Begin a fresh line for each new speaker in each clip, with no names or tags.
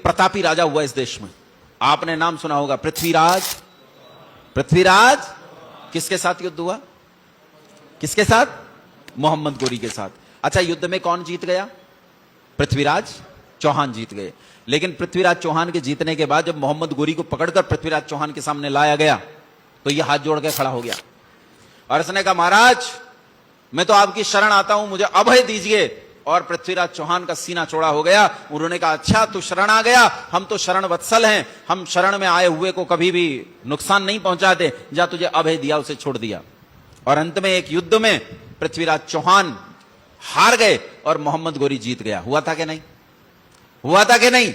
प्रतापी राजा हुआ इस देश में। आपने नाम सुना होगा पृथ्वीराज। पृथ्वीराज किसके साथ युद्ध हुआ? किसके साथ? मोहम्मद गोरी के साथ। अच्छा, युद्ध में कौन जीत गया? पृथ्वीराज चौहान जीत गए। लेकिन पृथ्वीराज चौहान के जीतने के बाद जब मोहम्मद गोरी को पकड़कर पृथ्वीराज चौहान के सामने लाया गया तो यह हाथ जोड़ के खड़ा हो गया और उसने कहा, महाराज मैं तो आपकी शरण आता हूं, मुझे अभय दीजिए। और पृथ्वीराज चौहान का सीना चौड़ा हो गया। उन्होंने कहा, अच्छा तू शरण आ गया, हम तो शरण वत्सल हैं, हम शरण में आए हुए को कभी भी नुकसान नहीं पहुंचाते, जा तुझे अभय दिया, उसे छोड़ दिया। और अंत में एक युद्ध में पृथ्वीराज चौहान हार गए और मोहम्मद गोरी जीत गया। हुआ था कि नहीं? हुआ था कि नहीं?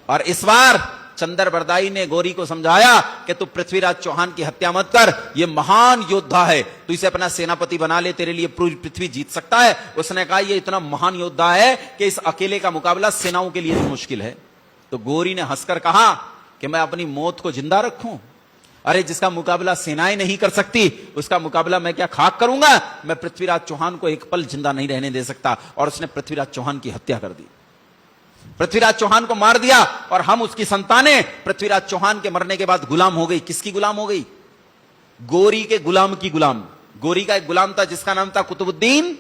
और इस बार चंदर बरदाई ने गोरी को समझाया कि तू पृथ्वीराज चौहान की हत्या मत कर, यह महान योद्धा है, तू इसे अपना सेनापति बना ले, तेरे लिए पूरी पृथ्वी जीत सकता है। उसने कहा, यह इतना महान योद्धा है कि इस अकेले का मुकाबला सेनाओं के लिए भी मुश्किल है। तो गोरी ने हंसकर कहा कि मैं अपनी मौत को जिंदा रखूं? अरे जिसका मुकाबला सेनाएं नहीं कर सकती उसका मुकाबला मैं क्या खाक करूंगा? मैं पृथ्वीराज चौहान को एक पल जिंदा नहीं रहने दे सकता। और उसने पृथ्वीराज चौहान की हत्या कर दी, पृथ्वीराज चौहान को मार दिया। और हम उसकी संतानें पृथ्वीराज चौहान के मरने के बाद गुलाम हो गई। किसकी गुलाम हो गई? गोरी के गुलाम की गुलाम। गोरी का एक गुलाम था जिसका नाम था कुतुबुद्दीन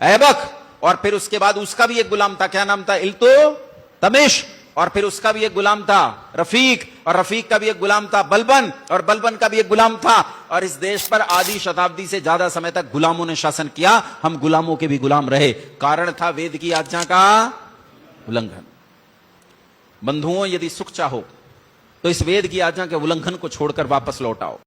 ऐबक, और फिर उसके बाद उसका भी एक गुलाम था, क्या नाम था? इल्तुतमिश। और फिर उसका भी एक गुलाम था रफीक, और रफीक का भी एक गुलाम था बलबन, और बलबन का भी एक गुलाम था। और इस देश पर आधी शताब्दी से ज्यादा समय तक गुलामों ने शासन किया, हम गुलामों के भी गुलाम रहे। कारण था वेद की आज्ञा का उल्लंघन। बंधुओं, यदि सुख चाहो तो इस वेद की आज्ञा के उल्लंघन को छोड़कर वापस लौट आओ।